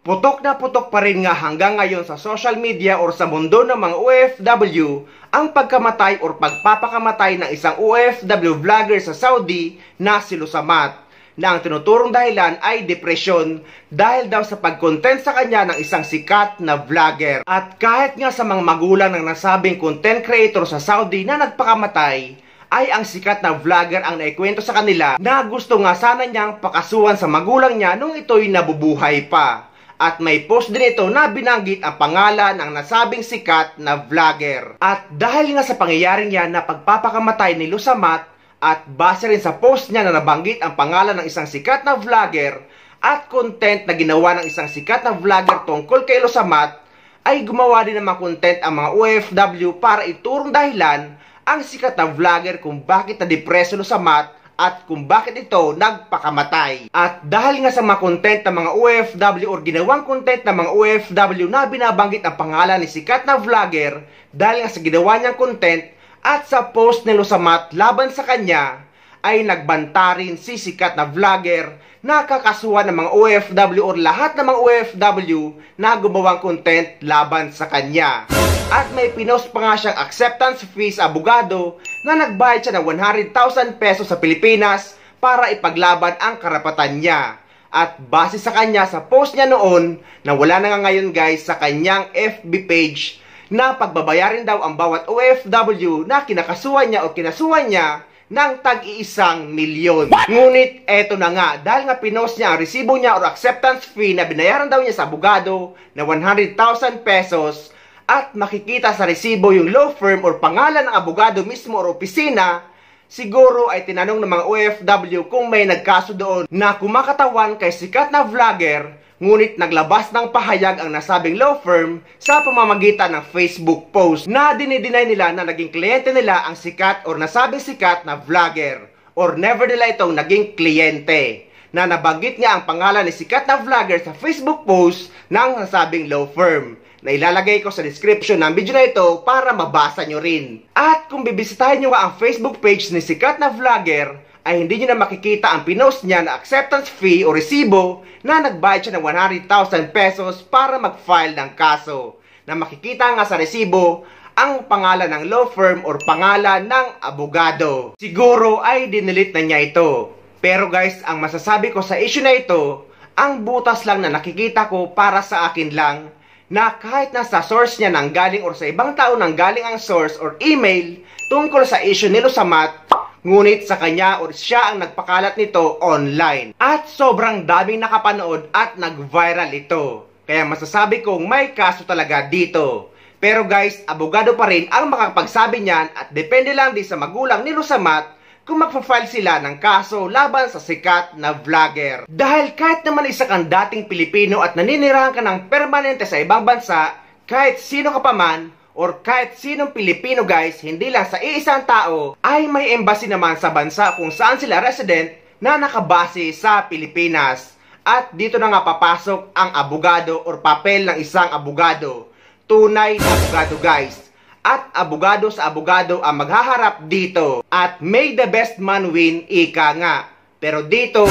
Putok na putok pa rin nga hanggang ngayon sa social media or sa mundo ng mga OFW ang pagkamatay or pagpapakamatay ng isang OFW vlogger sa Saudi na si Lusamat, na ang tinuturong dahilan ay depresyon dahil daw sa pag-content sa kanya ng isang sikat na vlogger. At kahit nga sa mga magulang ng nasabing content creator sa Saudi na nagpakamatay, ay ang sikat na vlogger ang naikwento sa kanila na gusto nga sana niyang pakasuhan sa magulang niya nung ito'y nabubuhay pa. At may post din ito na binanggit ang pangalan ng nasabing sikat na vlogger. At dahil nga sa pangyayaring yan na pagpapakamatay ni Lusamat, at base rin sa post niya na nabanggit ang pangalan ng isang sikat na vlogger at content na ginawa ng isang sikat na vlogger tungkol kay Lusamat, ay gumawa din ng mga content ang mga OFW para iturong dahilan ang sikat na vlogger kung bakit na-depress si Lusamat at kung bakit ito nagpakamatay. At dahil nga sa mga content ng mga OFW or ginawang content ng mga OFW na binabanggit ang pangalan ni sikat na vlogger, dahil nga sa ginawa niyang content at sa post ni Lusamat laban sa kanya, ay nagbanta rin si sikat na vlogger na kakasuhan ng mga OFW or lahat ng mga OFW na gumawang content laban sa kanya. At may pinost pa nga siyang acceptance fee sa abogado na nagbayad siya ng 100,000 pesos sa Pilipinas para ipaglaban ang karapatan niya. At base sa kanya sa post niya noon, na wala na nga ngayon guys sa kanyang FB page, na pagbabayarin daw ang bawat OFW na kinakasuhan niya o kinasuhan niya ng tag-1 milyon. Ngunit eto na nga, dahil nga pinost niya ang resibo niya or acceptance fee na binayaran daw niya sa abogado na 100,000 pesos, at makikita sa resibo yung law firm or pangalan ng abogado mismo or opisina, siguro ay tinanong ng mga OFW kung may nagkaso doon na kumakatawan kay sikat na vlogger, ngunit naglabas ng pahayag ang nasabing law firm sa pamamagitan ng Facebook post na dinideny nila na naging kliyente nila ang sikat or nasabing sikat na vlogger, or never nila itong naging kliyente, na nabanggit nga ang pangalan ni sikat na vlogger sa Facebook post ng nasabing law firm, na ilalagay ko sa description ng video na ito para mabasa nyo rin. At kung bibisitahin nyo nga ang Facebook page ni sikat na vlogger, ay hindi nyo na makikita ang pinost niya na acceptance fee o resibo na nagbayad siya ng 100,000 pesos para mag-file ng kaso. Na makikita nga sa resibo ang pangalan ng law firm or pangalan ng abogado. Siguro ay dinelete na niya ito. Pero guys, ang masasabi ko sa issue na ito, ang butas lang na nakikita ko para sa akin lang, na kahit nasa source niya nang galing or sa ibang tao nang galing ang source or email tungkol sa issue ni Lusamat, ngunit sa kanya or siya ang nagpakalat nito online. At sobrang daming nakapanood at nag-viral ito. Kaya masasabi kong may kaso talaga dito. Pero guys, abogado pa rin ang makakapagsabi niyan at depende lang din sa magulang ni Lusamat kung magpa-file sila ng kaso laban sa sikat na vlogger. Dahil kahit naman isa kang dating Pilipino at naninirahan ka ng permanente sa ibang bansa, kahit sino ka pa man, or kahit sinong Pilipino guys, hindi lang sa iisang tao, ay may embassy naman sa bansa kung saan sila resident na nakabase sa Pilipinas. At dito na nga papasok ang abogado or papel ng isang abogado. Tunay na abogado guys. At abogado sa abogado ang maghaharap dito. At may the best man win, ika nga. Pero dito,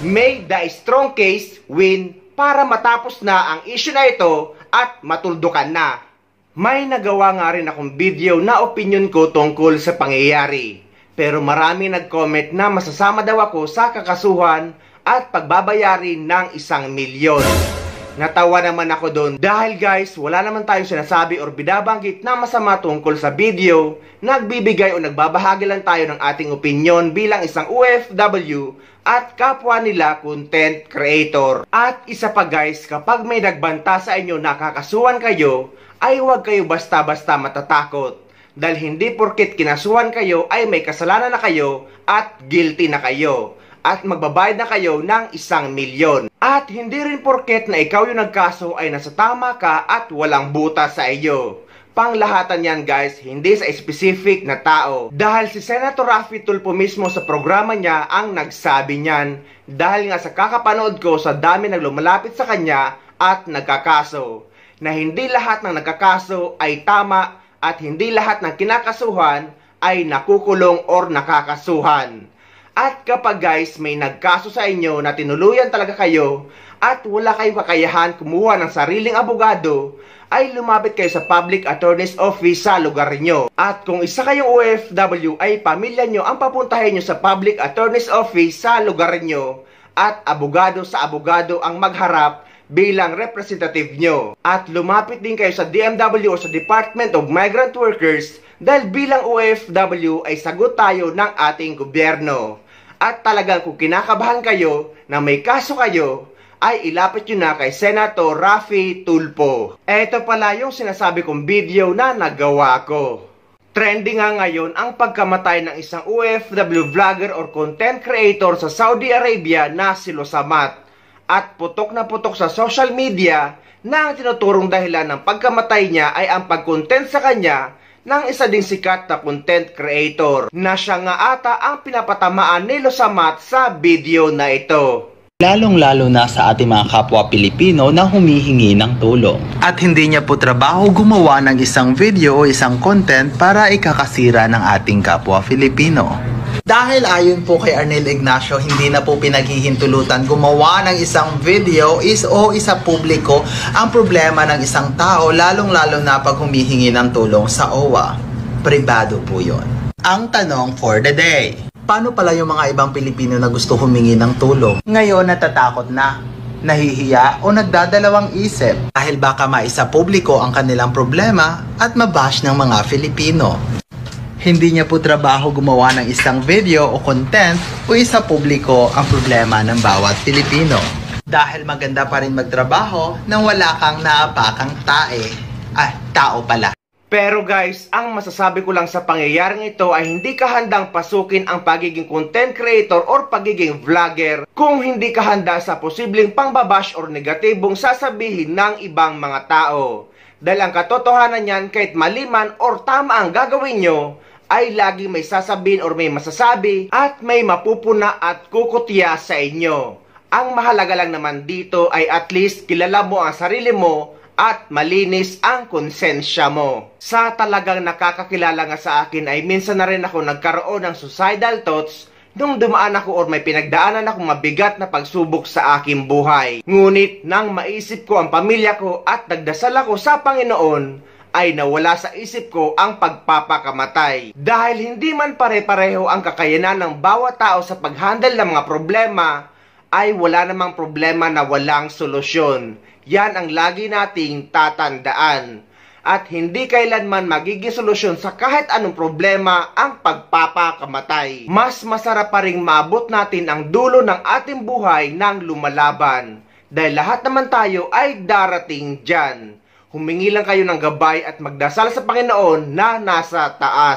may the strong case win para matapos na ang issue na ito at matuldukan na. May nagawa nga rin akong video na opinion ko tungkol sa pangyayari. Pero marami nag-comment na masasama daw ako sa kakasuhan at pagbabayari ng 1 milyon. Natawa naman ako doon dahil guys, wala naman tayong sinasabi or binabanggit na masama tungkol sa video. Nagbibigay o nagbabahagi lang tayo ng ating opinion bilang isang OFW at kapwa nila content creator. At isa pa guys, kapag may nagbanta sa inyo na kakasuhan kayo, ay huwag kayo basta-basta matatakot. Dahil hindi porket kinasuhan kayo ay may kasalanan na kayo at guilty na kayo. At magbabayad na kayo ng 1 milyon. At hindi rin porket na ikaw yung nagkaso ay nasa tama ka at walang butas sa iyo. Panglahatan yan guys, hindi sa specific na tao. Dahil si Senator Raffy Tulfo mismo sa programa niya ang nagsabi niyan. Dahil nga sa kakapanood ko sa dami ng lumalapit sa kanya at nagkakaso. Na hindi lahat ng nagkakaso ay tama at hindi lahat ng kinakasuhan ay nakukulong or nakakasuhan. At kapag guys may nagkaso sa inyo na tinuluyan talaga kayo at wala kayong kakayahan kumuha ng sariling abogado, ay lumapit kayo sa Public Attorney's Office sa lugar nyo. At kung isa kayong OFW ay pamilya nyo ang papuntahin nyo sa Public Attorney's Office sa lugar nyo at abogado sa abogado ang magharap bilang representative nyo. At lumapit din kayo sa DMW o sa Department of Migrant Workers dahil bilang OFW ay sagot tayo ng ating gobyerno. At talagang kung kinakabahan kayo na may kaso kayo, ay ilapit nyo na kay Senator Raffy Tulfo. Ito pala yung sinasabi kong video na nagawa ko. Trending nga ngayon ang pagkamatay ng isang OFW vlogger or content creator sa Saudi Arabia na si Losamat. At putok na putok sa social media na ang tinuturong dahilan ng pagkamatay niya ay ang pag-content sa kanya ng isa ding sikat na content creator na siya nga ata ang pinapatamaan ni Losamat sa video na ito. Lalong-lalo na sa ating mga kapwa Pilipino na humihingi ng tulong. At hindi niya po trabaho gumawa ng isang video o isang content para ikakasira ng ating kapwa Filipino. Dahil ayon po kay Arnel Ignacio, hindi na po pinaghihintulutan gumawa ng isang video o isa publiko ang problema ng isang tao, lalong-lalo na pag humihingi ng tulong sa OWA. Pribado po yon. Ang tanong for the day: paano pala yung mga ibang Pilipino na gusto humingi ng tulong? Ngayon natatakot na, nahihiya o nagdadalawang isip dahil baka maisa publiko ang kanilang problema at mabash ng mga Filipino. Hindi niya po trabaho gumawa ng isang video o content o isa publiko ang problema ng bawat Pilipino. Dahil maganda pa rin magtrabaho nang wala kang naapakang tao pala. Pero guys, ang masasabi ko lang sa pangyayaring ito ay hindi ka handang pasukin ang pagiging content creator or pagiging vlogger kung hindi ka handa sa posibleng pangbabash or negatibong sasabihin ng ibang mga tao. Dahil ang katotohanan niyan, kahit mali man or tama ang gagawin nyo, ay lagi may sasabihin or may masasabi at may mapupuna at kukutya sa inyo. Ang mahalaga lang naman dito ay at least kilala mo ang sarili mo at malinis ang konsensya mo. Sa talagang nakakakilala nga sa akin ay minsan na rin ako nagkaroon ng suicidal thoughts nung dumaan ako or may pinagdaanan ako mabigat na pagsubok sa aking buhay. Ngunit nang maisip ko ang pamilya ko at nagdasal ako sa Panginoon, ay nawala sa isip ko ang pagpapakamatay. Dahil hindi man pare-pareho ang kakayanan ng bawat tao sa pag-handle ng mga problema, ay wala namang problema na walang solusyon. Yan ang lagi nating tatandaan. At hindi kailanman magiging solusyon sa kahit anong problema ang pagpapakamatay. Mas masarap pa ring maabot natin ang dulo ng ating buhay ng lumalaban. Dahil lahat naman tayo ay darating dyan. Humingi lang kayo ng gabay at magdasal sa Panginoon na nasa taas.